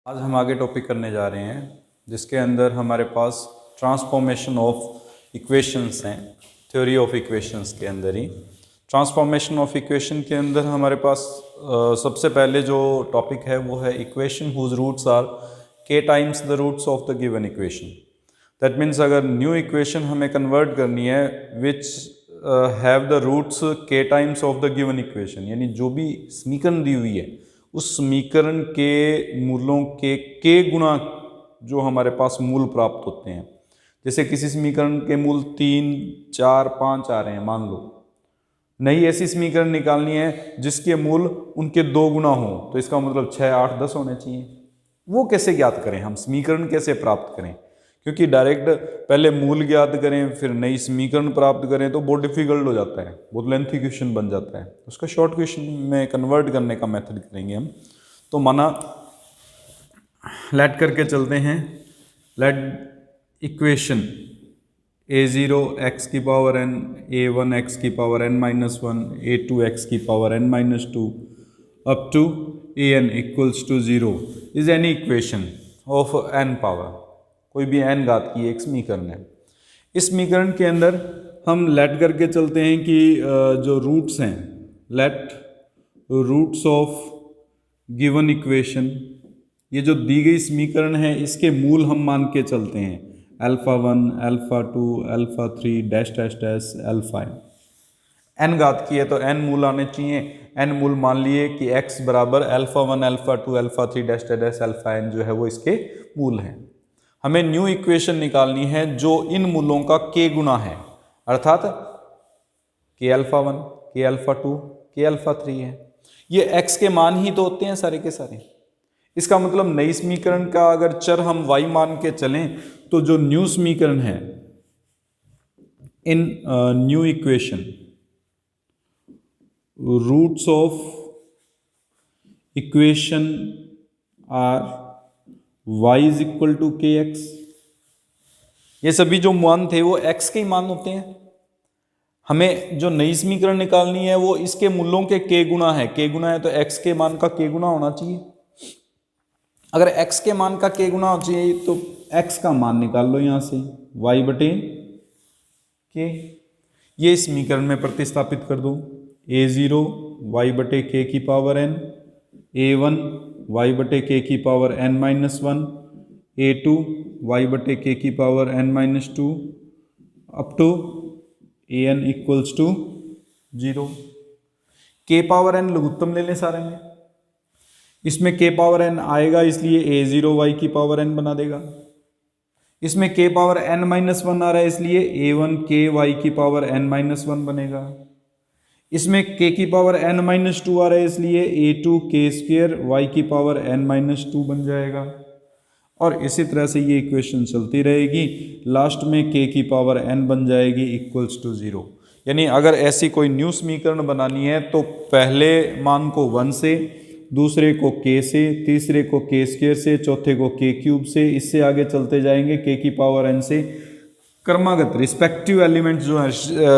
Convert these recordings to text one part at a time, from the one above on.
आज हम आगे टॉपिक करने जा रहे हैं जिसके अंदर हमारे पास ट्रांसफॉर्मेशन ऑफ इक्वेशंस हैं। थ्योरी ऑफ इक्वेशंस के अंदर ही ट्रांसफॉर्मेशन ऑफ इक्वेशन के अंदर हमारे पास सबसे पहले जो टॉपिक है वो है equation whose roots are k times the roots of the given equation. That means अगर न्यू इक्वेशन हमें कन्वर्ट करनी है which have the roots k times of the given equation, यानी जो भी समीकरण दी हुई है उस समीकरण के मूलों के k गुना जो हमारे पास मूल प्राप्त होते हैं। जैसे किसी समीकरण के मूल 3, 4, 5 आ रहे हैं, मान लो नई ऐसी समीकरण निकालनी है जिसके मूल उनके 2 गुना हो, तो इसका मतलब 6, 8, 10 होने चाहिए। वो कैसे ज्ञात करें, हम समीकरण कैसे प्राप्त करें? क्योंकि डायरेक्ट पहले मूल ज्ञात करें फिर नई समीकरण प्राप्त करें तो बहुत डिफिकल्ट हो जाता है, बहुत लेंथी क्वेश्चन बन जाता है। उसका शॉर्ट क्वेश्चन में कन्वर्ट करने का मेथड करेंगे हम। तो माना लेट करके चलते हैं, लेट इक्वेशन a0 x की पावर n, a1 x की power n minus 1, a2 x की power n minus 2 up to an equals to 0 is any equation of n power, कोई भी n घात की एक समीकरण है। इस समीकरण के अंदर हम लेट करके चलते हैं कि जो रूट्स हैं, let roots of given equation, ये जो दी गई समीकरण है इसके मूल हम मान के चलते हैं alpha 1, alpha 2, alpha 3 dash dash dash alpha n घात की है तो n मूल आने चाहिए। n मूल मान लिए कि x बराबर alpha 1, alpha 2, alpha 3 dash dash dash alpha n जो है वो इसके मूल हैं। हमें न्यू इक्वेशन निकालनी है जो इन मूलों का k गुना है, अर्थात k alpha 1, k alpha 2, k alpha 3 है। ये x के मान ही तो होते हैं सारे के सारे। इसका मतलब नई समीकरण का अगर चर हम y मान के चलें तो जो न्यू समीकरण है in new equation roots of equation are y is equal to K X. ये सभी जो मान थे वो x के ही मान होते हैं। हमें जो नई समीकरण निकालनी है वो इसके मूलों के k गुना है, k गुना है तो x के मान का k गुना होना चाहिए। अगर x के मान का k गुना हो चाहिए तो x का मान निकाल लो यहां से y बटे k, ये समीकरण में प्रतिस्थापित कर दो। a0 y बटे k की पावर n, a1 y बटे k की power n minus 1, a2 y बटे k की power n minus 2 up to an equals to 0। k power n लघुत्तम ले लें सारे में, इसमें k पावर n आएगा इसलिए a0 y की पावर n बना देगा। इसमें k पावर n माइनस 1 आ रहा है इसलिए a1 k y की पावर n माइनस 1 बनेगा। इसमें k की पावर n माइनस 2 आ रहा है इसलिए a2 k स्क्वेयर y की पावर n माइनस 2 बन जाएगा। और इसी तरह से ये इक्वेशन चलती रहेगी, लास्ट में k की पावर n बन जाएगी इक्वल्स टू 0। यानी अगर ऐसी कोई न्यू समीकरण बनानी है तो पहले मान को 1 से, दूसरे को k से, तीसरे को k स्क्वायर से, चौथे को k क्यूब से, इससे आगे चलते जाएंगे k की पावर n से। क्रमागत रिस्पेक्टिव एलिमेंट जो है,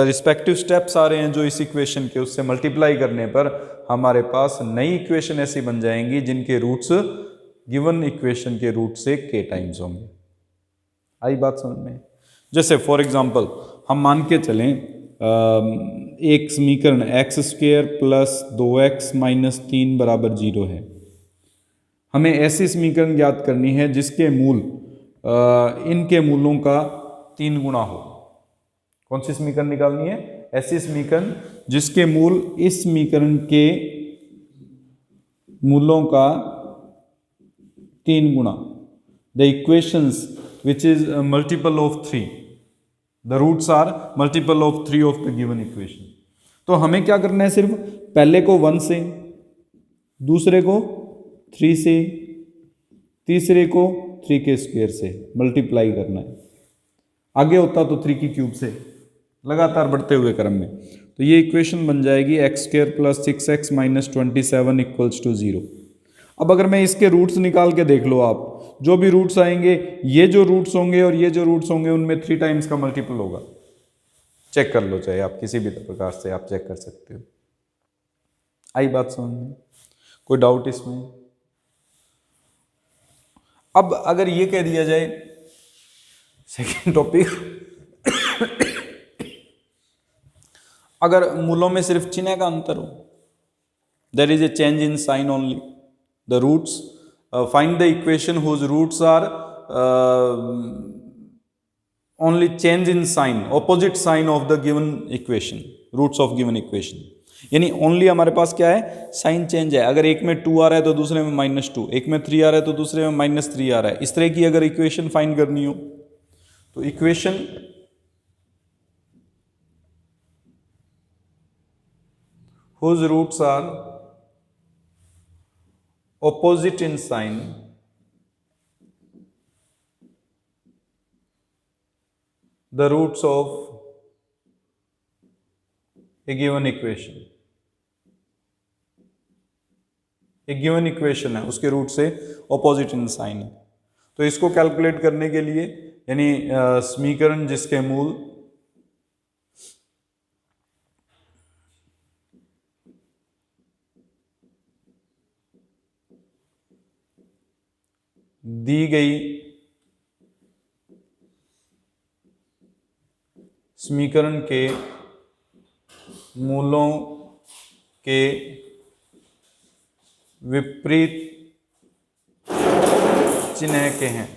रिस्पेक्टिव स्टेप्स आ रहे हैं जो इस इक्वेशन के, उससे मल्टीप्लाई करने पर हमारे पास नई इक्वेशन ऐसी बन जाएंगी जिनके रूट्स गिवन इक्वेशन के रूट से k टाइम्स होंगे। आई बात समझ में? जैसे फॉर एग्जांपल हम मान के चलें एक समीकरण x square plus 2x minus 3 बराबर 0 है। हमें ऐसी समीकरण ज्ञात करनी है जिसके मूल इनके मूलों का 3 गुना हो। कौन सी समीकरण निकालनी है? ऐसी समीकरण जिसके मूल इस समीकरण के मूलों का 3 गुना। The equations which is multiple of 3, the roots are multiple of 3 of the given equation. तो हमें क्या करना है, सिर्फ पहले को 1 से, दूसरे को 3 से, तीसरे को 3 के स्क्वायर से मल्टीप्लाई करना है। आगे होता तो 3 की क्यूब से, लगातार बढ़ते हुए क्रम में। तो ये इक्वेशन बन जाएगी x square plus 6x minus 27 equals to 0। अब अगर मैं इसके रूट्स निकाल के देख लो आप, जो भी रूट्स आएंगे, ये जो रूट्स होंगे और ये जो रूट्स होंगे उनमें 3 टाइम्स का मल्टीपल होगा। चेक कर लो, चाहे आप किसी भी प्रकार से आप चेक कर सकते हो। आई बात समझ में? कोई डाउट इसमें? अब अगर ये कह दिया जाए सेकेंड टॉपिक, अगर मूलों में सिर्फ चिन्ह का अंतर हो, there is a change in sign only, the roots find the equation whose roots are only change in sign, opposite sign of the given equation, roots of given equation, यानी only हमारे पास क्या है, साइन चेंज है। अगर एक में 2 आ रहा है तो दूसरे में -2, एक में 3 आ रहा है तो दूसरे में -3 आ रहा है। इस तरह की अगर इक्वेशन फाइंड करनी हो तो equation whose roots are opposite in sign, the roots of a given equation, एक गिवन इक्वेशन है उसके रूट से ऑपोजिट इन साइन है, तो इसको कैलकुलेट करने के लिए यानी समीकरण जिसके मूल दी गई समीकरण के मूलों के विपरीत चिन्ह के हैं।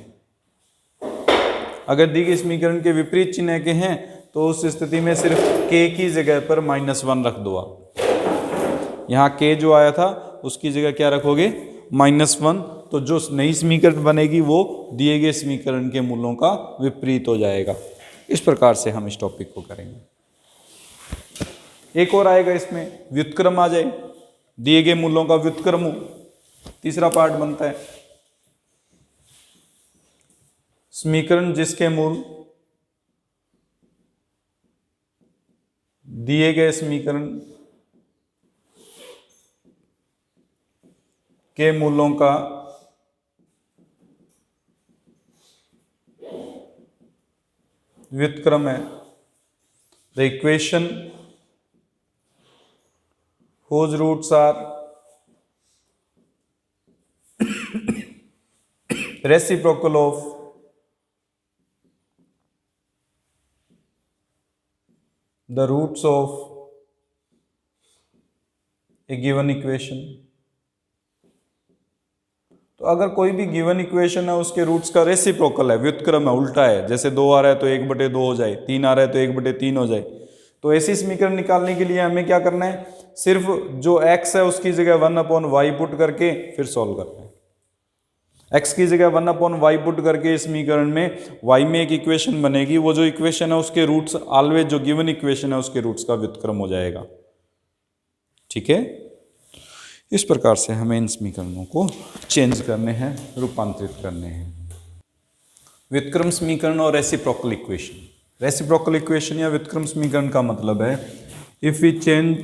अगर दी गई समीकरण के विपरीत चिन्ह के हैं तो उस स्थिति में सिर्फ k की जगह पर -1 रख दो आप। यहाँ k जो आया था उसकी जगह क्या रखोगे, -1, तो जो नई समीकरण बनेगी वो दिए गए समीकरण के मूलों का विपरीत हो जाएगा। इस प्रकार से हम इस टॉपिक को करेंगे। एक और आएगा इसमें, व्युत्क्रम आ जाए, दिए गए मूलों का व्युत्क्रम हो, तीसरा पार्ट बनता है। समीकरण जिसके मूल दिए गए समीकरण के मूलों का व्युत्क्रम है। The equation whose roots are reciprocal of the roots of a given equation। तो अगर कोई भी गिवन इक्वेशन है उसके रूट्स का रेसिप्रोकल है, व्युत्क्रम है, उल्टा है, जैसे 2 आ रहा है तो 1/2 हो जाए, 3 आ रहा है तो 1/3 हो जाए, तो ऐसी समीकरण निकालने के लिए हमें क्या करना है, सिर्फ जो x है उसकी जगह 1/y पुट करके फिर सॉल्व करना है। x की जगह 1/y पुट करके इस समीकरण में y में एक इक्वेशन बनेगी, वो जो इक्वेशन है उसके रूट्स ऑलवेज जो गिवन इक्वेशन है उसके रूट्स का व्युत्क्रम हो जाएगा। ठीक है, इस प्रकार से हमें इन समीकरणों को चेंज करने हैं, रूपांतरित करने हैं। व्युत्क्रम समीकरण और रेसिप्रोकल इक्वेशन। रेसिप्रोकल इक्वेशन या व्युत्क्रम समीकरण का मतलब है if we change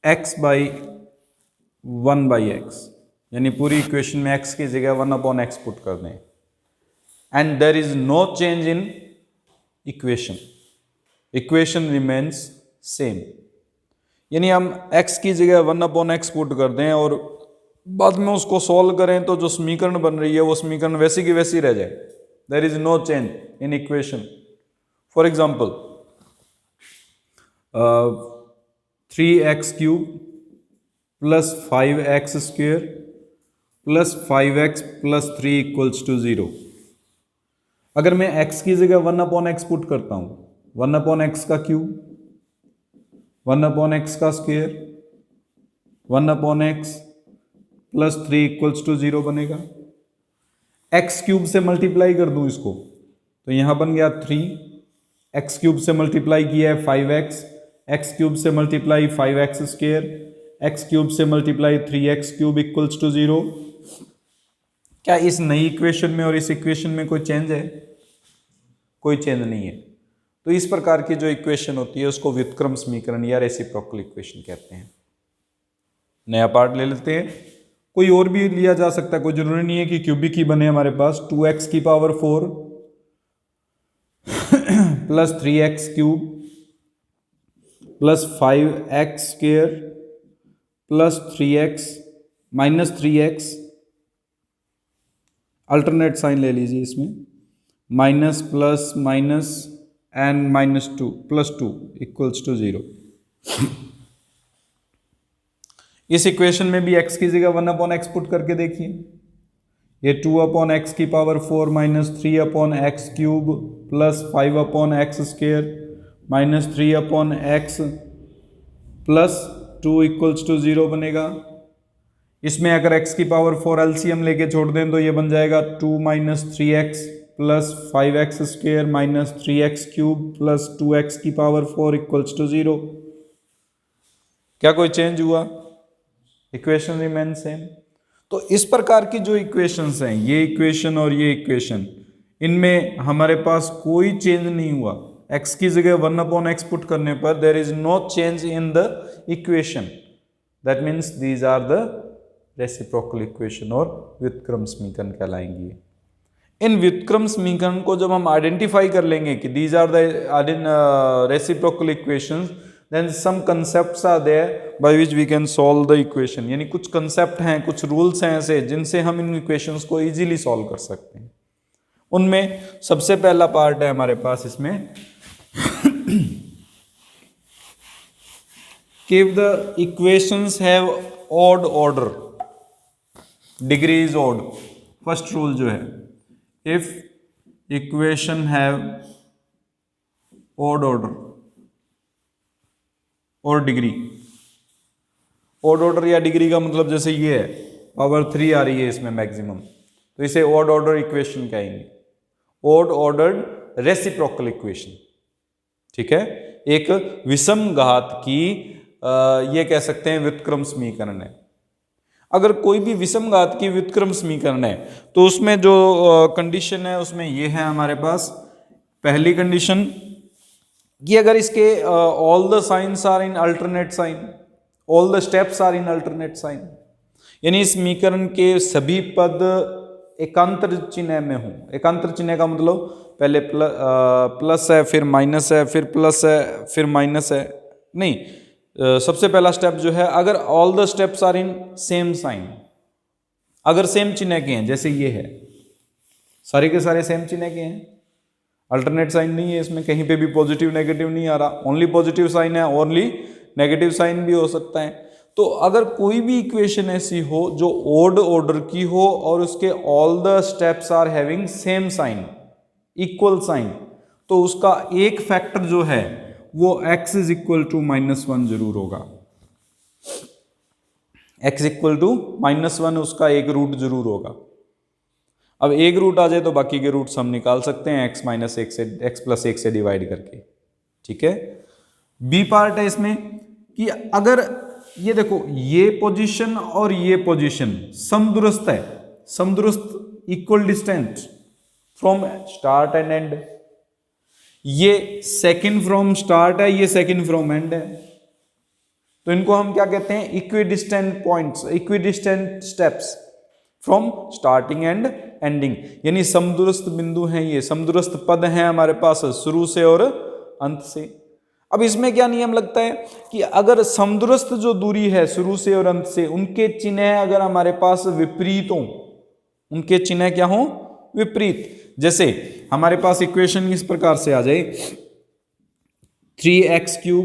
x by 1/x, यानी पूरी इक्वेशन में x की जगह 1/x पुट कर दें, and there is no change in equation, equation remains same, यानी हम x की जगह 1/x पुट कर दें और बाद में उसको सॉल्व करें तो जो समीकरण बन रही है वो समीकरण वैसी की वैसी रह जाए। There is no change in equation. For example 3x³ plus 5x² plus 5x plus 3 = 0। अगर मैं x की जगह 1/x पुट करता हूं, 1/x का क्यूब, 1/x का स्क्वायर, 1/x प्लस 3 = 0 बनेगा। x³ से मल्टीप्लाई कर दूं इसको तो यहां बन गया 3, x³ से मल्टीप्लाई किया है 5x, x³ से मल्टीप्लाई 5x², x³ से मल्टीप्लाई 3x³ = 0। क्या इस नई इक्वेशन में और इस इक्वेशन में कोई चेंज है? कोई चेंज नहीं है। तो इस प्रकार की जो इक्वेशन होती है उसको व्युत्क्रम समीकरण या रेसिप्रोकल इक्वेशन कहते हैं। नया पार्ट ले लेते हैं, कोई और भी लिया जा सकता है, कोई जरूरी नहीं है कि क्यूबिक ही बने हमारे पास। 2x⁴ plus 3x³ plus 5x² plus 3x minus 3x alternate sign ले लीजिए इसमें, minus plus minus and -2 +2 equals to 0। इस इक्वेशन में भी x की जगह 1/x पुट करके देखिए, ये 2/x की power 4 -3/x cube plus 5/x² -3/x plus 2 equals to 0 बनेगा। इसमें अगर x की पावर 4 एलसीएम लेके छोड़ दें तो ये बन जाएगा 2 - 3x plus 5x² minus 3x cube plus 2x की पावर 4 इक्वल्स टू 0। क्या कोई चेंज हुआ? Equation remain same. तो इस प्रकार की जो इक्वेशंस हैं, ये इक्वेशन और ये इक्वेशन, इनमें हमारे पास कोई चेंज नहीं हुआ। x की जगह 1/x पुट करने पर there is no change in the equation, that means these are the reciprocal equation और व्युत्क्रम समीकरण कहलाएंगी। इन व्युत्क्रम समीकरण को जब हम आइडेंटिफाई कर लेंगे कि these are the reciprocal equations, then some concepts are there by which we can solve the equation. यानी कुछ कंसेप्ट हैं, कुछ रूल्स हैं ऐसे जिनसे हम इन इक्वेशंस को इजीली सॉल्व कर सकते हैं। उनमें सबसे पहला पार्ट है हमारे पास इसमें कि if the equations have odd order, degree is odd, first rule जो है, if equation have odd order और डिग्री, odd order या डिग्री का मतलब जैसे ये है पावर 3 आ रही है इसमें मैक्सिमम, तो इसे odd order इक्वेशन कहेंगे, odd ordered रेसिप्रोकल इक्वेशन। ठीक है, एक विषम घात की ये कह सकते हैं व्युत्क्रम समीकरण है। अगर कोई भी विषम घात की व्युत्क्रम समीकरण है तो उसमें जो कंडीशन है उसमें ये है हमारे पास, पहली कंडीशन कि अगर इसके all the signs are in alternate sign, all the steps are in alternate sign, यानी इस समीकरण के सभी पद एकांतर चिन्ह में हो। एकांतर चिन्ह का मतलब पहले प्लस है, फिर माइनस है, फिर प्लस है, फिर माइनस है, नहीं, सबसे पहला स्टेप जो है, अगर all the steps are in same sign, अगर सेम चिन्ह के हैं, जैसे ये है, सारे के सारे सेम चिन्ह के हैं, अल्टरनेट साइन नहीं है इसमें, कहीं पे भी पॉजिटिव नेगेटिव नहीं आ रहा, ओनली पॉजिटिव साइन है, ओनली नेगेटिव साइन भी हो सकता है। तो अगर कोई भी इक्वेशन ऐसी हो जो ओड ऑर्डर की हो और उसके all the steps are having same sign, equal sign, तो उसका एक फैक्टर जो है वो x इज इक्वल टू -1 जरूर होगा। x इक्वल टू -1 उसका एक रूट जरूर होगा। अब एक रूट आ जाए तो बाकी के रूट्स हम निकाल सकते हैं x - 1 से, x+1 से डिवाइड करके। ठीक है, बी पार्ट है इसमें कि अगर ये देखो, ये पोजीशन और ये पोजीशन समदूरस्थ है, समदूरस्थ equal distant from start and end, ये सेकंड फ्रॉम स्टार्ट है, ये सेकंड फ्रॉम एंड है, तो इनको हम क्या कहते हैं? Equidistant points, equidistant steps from starting and ending, यानी समदूरस्थ बिंदु हैं, ये समदूरस्थ पद हैं हमारे पास शुरू से और अंत से। अब इसमें क्या नियम लगता है कि अगर समदूरस्थ जो दूरी है शुरू से और अंत से, उनके चिन्ह अगर हमारे पास विपरीत हों, उनके चिन्ह क्या हों? विपरीत। जैसे हमारे पास इक्वेशन इस प्रकार से आ जाए, 3x³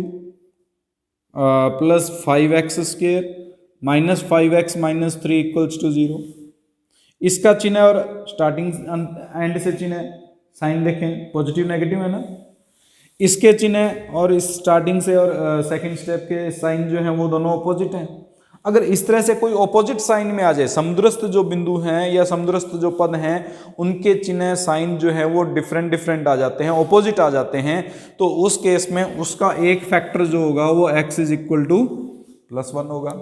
plus 5x² minus 5x minus 3 equals to 0। इसका चिन्ह और स्टार्टिंग एंड से चिन्ह साइन देखें, पॉजिटिव नेगेटिव है ना, इसके चिन्ह और इस स्टार्टिंग से और सेकंड स्टेप के साइन जो हैं वो दोनों ऑपोजिट हैं। अगर इस तरह से कोई ऑपोजिट साइन में आ जाए, समदूरस्थ जो बिंदु हैं या समदूरस्थ जो पद हैं उनके चिन्ह साइन जो है वो डिफरेंट डिफरेंट आ जाते हैं, ऑपोजिट आ जाते हैं, तो उस केस में उसका एक फैक्टर जो होगा वो x इज इक्वल टू +1 होगा।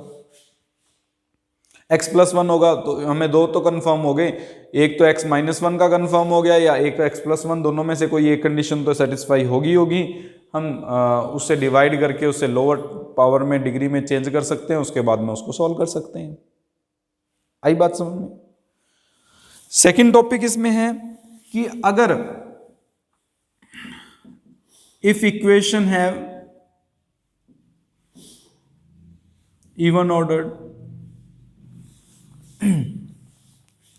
x +1 होगा तो हमें दो तो कंफर्म हो गए, एक तो x -1 का कंफर्म हो गया या एक x +1, दोनों में से कोई एक कंडीशन तो सेटिस्फाई होगी। हम उससे डिवाइड करके उससे लोअर पावर में डिग्री में चेंज कर सकते हैं, उसके बाद में उसको सॉल्व कर सकते हैं। आई बात समझ में? सेकंड टॉपिक इसमें है कि अगर if equation have even ordered,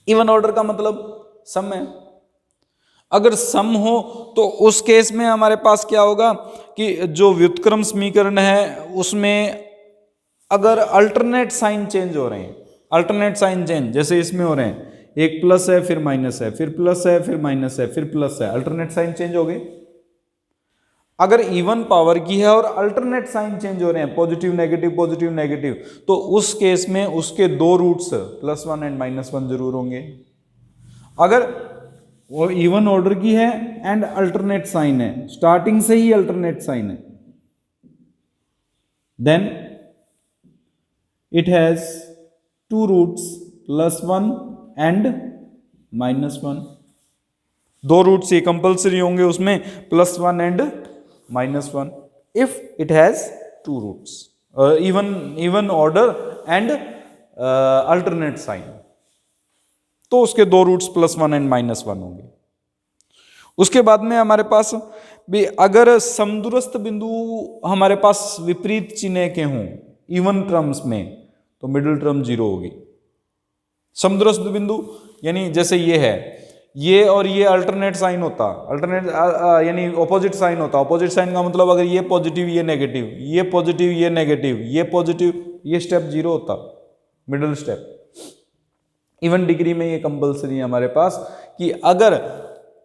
even order का मतलब सम है। अगर सम हो तो उस केस में हमारे पास क्या होगा कि जो व्युत्क्रम समीकरण है उसमें अगर अल्टरनेट साइन चेंज हो रहे हैं, अल्टरनेट साइन चेंज जैसे इसमें हो रहे हैं, एक प्लस है फिर माइनस है, फिर प्लस है फिर माइनस है, फिर प्लस है, अल्टरनेट साइन चेंज हो गए। अगर इवन पावर की है और अल्टरनेट साइन चेंज हो रहे हैं, पॉजिटिव नेगेटिव, तो उस केस में उसके दो रूट्स +1 एंड -1 जरूर होंगे। अगर वो इवन ऑर्डर की है एंड अल्टरनेट साइन है, स्टार्टिंग से ही अल्टरनेट साइन है, then it has two roots +1 and -1। दो रूट्स ये कंपल्सरी होंगे उसमें, +1 and -1 if it has two roots, even order and alternate sign, तो उसके दो रूट्स +1 एंड -1 होंगे। उसके बाद में हमारे पास भी अगर समदूरस्थ बिंदु हमारे पास विपरीत चिन्ह के हों इवन टर्म्स में, तो मिडिल टर्म 0 होगी। समदूरस्थ बिंदु यानी जैसे ये है, ये और ये अल्टरनेट साइन होता, अल्टरनेट यानी ऑपोजिट साइन होता। ऑपोजिट साइन का मतलब अगर ये पॉजिटिव ये नेगेटिव, ये पॉजिटिव ये नेगेटिव, ये पॉजिटिव, ये स्टेप 0 होता, मिडिल स्टेप। इवन डिग्री में ये कंपल्सरी है हमारे पास कि अगर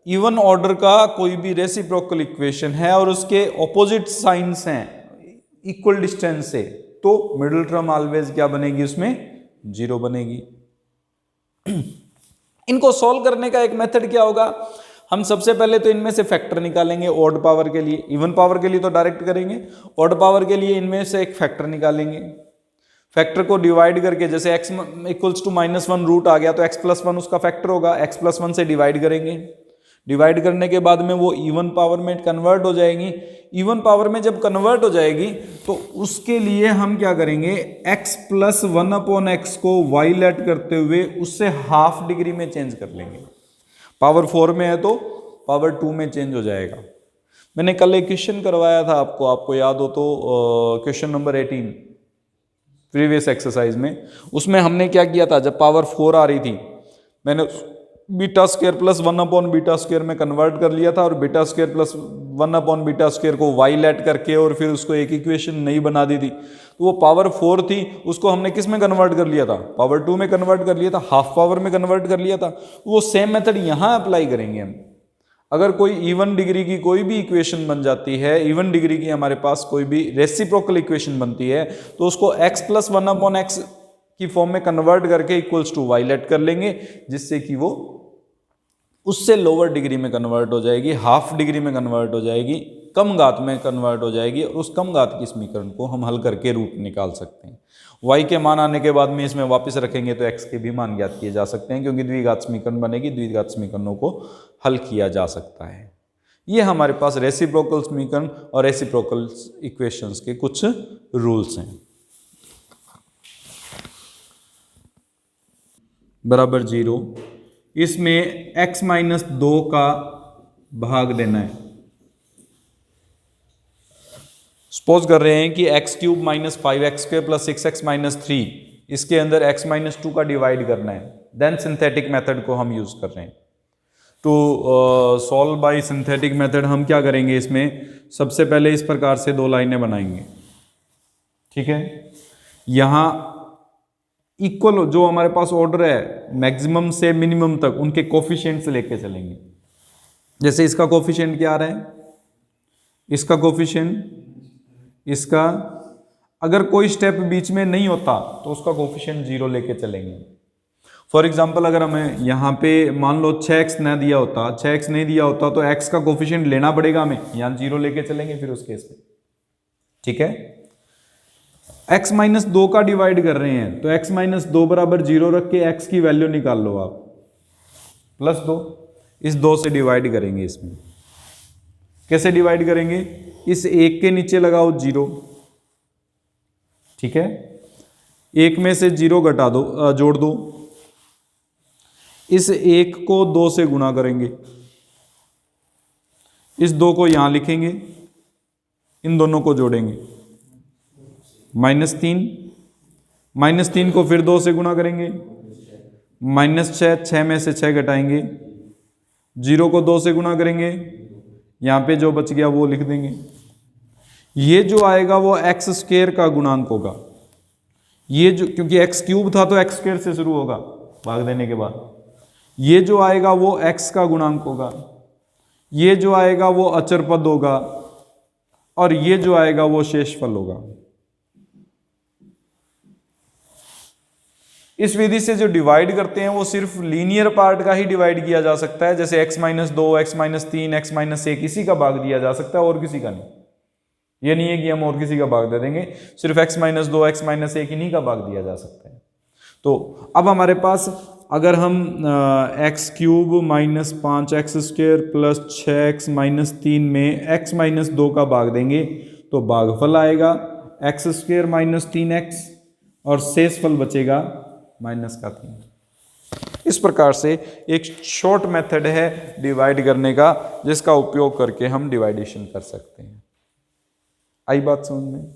इवन ऑर्डर का कोई भी रेसिप्रोकल इक्वेशन है और उसके ऑपोजिट साइंस हैं इक्वल डिस्टेंस से, तो मिडिल टर्म ऑलवेज क्या बनेगी, उसमें 0 बनेगी। इनको सॉल्व करने का एक मेथड क्या होगा, हम सबसे पहले तो इनमें से फैक्टर निकालेंगे ऑड पावर के लिए। इवन पावर के लिए तो डायरेक्ट करेंगे, ऑड पावर के लिए इनमें से एक फैक्टर निकालेंगे। फैक्टर को डिवाइड करके, जैसे x इक्वल्स टू -1 रूट आ गया तो x+1 उसका फैक्टर होगा, x+1 से डिवाइड करेंगे। डिवाइड करने के बाद में वो इवन पावर में कन्वर्ट हो जाएगी। इवन पावर में जब कन्वर्ट हो जाएगी तो उसके लिए हम क्या करेंगे, x+1/x को y लेट करते हुए उससे हाफ डिग्री में चेंज कर लेंगे। पावर 4 में है तो पावर 2 में चेंज हो जाएगा। मैंने कल एक क्वेश्चन करवाया था आपको याद हो तो, क्वेश्चन नंबर 18 प्रीवियस एक्सरसाइज में, उसमें हमने क्या किया था, जब पावर 4 आ रही थी मैंने β² + 1/β² में कन्वर्ट कर लिया था और β² + 1/β² को y लेट करके और फिर उसको एक इक्वेशन नई बना दी थी। तो वो पावर 4 थी, उसको हमने किस में कन्वर्ट कर लिया था, पावर 2 में कन्वर्ट कर लिया था, हाफ पावर में कन्वर्ट कर लिया था। वो सेम मेथड यहाँ अप्लाई करेंगे हम। अगर कोई इवन डिग्री की कोई भी इक्वेशन बन जाती है, इवन डिग्री की हमारे पास कोई भी रेसिप्रोकल इक्वेशन बनती है, तो उसको x + 1/x की फॉर्म में कन्वर्ट करके इक्वल्स टू y लेट कर लेंगे, जिससे कि वो उससे लोअर डिग्री में कन्वर्ट हो जाएगी, हाफ डिग्री में कन्वर्ट हो जाएगी, कम घात में कन्वर्ट हो जाएगी, और उस कम घात की समीकरण को हम हल करके रूट निकाल सकते हैं। y के मान आने के बाद में इसमें वापस रखेंगे तो x के भी मान ज्ञात किए जा सकते हैं, क्योंकि द्विघात समीकरण बनेगी, द्विघात समीकरणों को हल किया जा सकता है। ये हमारे पास रेसिप्रोकल समीकरण और रेसिप्रोकल इक्वेशंस के कुछ रूल्स हैं। बराबर 0, इसमें x-2 का भाग देना है। सपोज कर रहे हैं कि x³ - 5x² + 6x - 3, इसके अंदर x-2 का डिवाइड करना है। देन सिंथेटिक मेथड को हम यूज कर रहे हैं। To solve by synthetic method हम क्या करेंगे, इसमें सबसे पहले इस प्रकार से दो लाइनें बनाएंगे, ठीक है। यहां इक्वल जो हमारे पास ऑर्डर है मैक्सिमम से मिनिमम तक, उनके कोफिशिएंट्स लेके चलेंगे। जैसे इसका कोफिशिएंट क्या आ रहा है, इसका कोफिशिएंट, इसका अगर कोई स्टेप बीच में नहीं होता तो उसका कोफिशिएंट 0 लेके चलेंगे। फॉर एग्जांपल अगर हमें यहाँ पे मान लो 6x ना दिया होता, 6x नहीं दिया होता तो x का कोफिशिएंट लेना पड़ेगा हमें, यहाँ 0 लेके चलेंगे फिर उस केस में, ठीक है। x-2 का डिवाइड कर रहे हैं तो x-2 बराबर 0 रख के x की वैल्यू निकाल लो आप, +2, इस 2 से डिवाइड करेंगे। इसमें कैसे डिवाइड करेंगे, इस 1 के नीचे लगाओ 0, ठीक है। 1 में से 0 घटा दो, जोड़ दो, इस 1 को 2 से गुणा करेंगे, इस 2 को यहां लिखेंगे, इन दोनों को जोड़ेंगे, -3 को फिर 2 से गुणा करेंगे, -6, 6 में से 6 घटाएंगे, 0 को 2 से गुना करेंगे, यहाँ पे जो बच गया वो लिख देंगे। ये जो आएगा वो एक्स स्क्वायर का गुणांक होगा। ये जो, क्योंकि एक्स क्यूब था तो एक्स स्क्वायर से शुरू होगा भाग देने के बाद। ये जो आएगा वो एक्स का गुणांक होगा, ये जो आएगा वो अचर पद होगा, और ये जो आएगा वो शेषफल होगा। इस विधि से जो डिवाइड करते हैं वो सिर्फ लीनियर पार्ट का ही डिवाइड किया जा सकता है, जैसे x-2, x-3, x-1 इसी का भाग दिया जा सकता है और किसी का नहीं। ये नहीं है कि हम और किसी का भाग दे देंगे, सिर्फ x-2, x-1 इन्हीं का भाग दिया जा सकता है। तो अब हमारे पास अगर हम x³ minus 5x² plus 6x-3 में x-2 का भाग देंगे तो भागफल आएगा x² माइनस 3x और शेषफल बचेगा -3। इस प्रकार से एक शॉर्ट मेथड है डिवाइड करने का, जिसका उपयोग करके हम डिवाइडेशन कर सकते हैं। आई बात समझ में?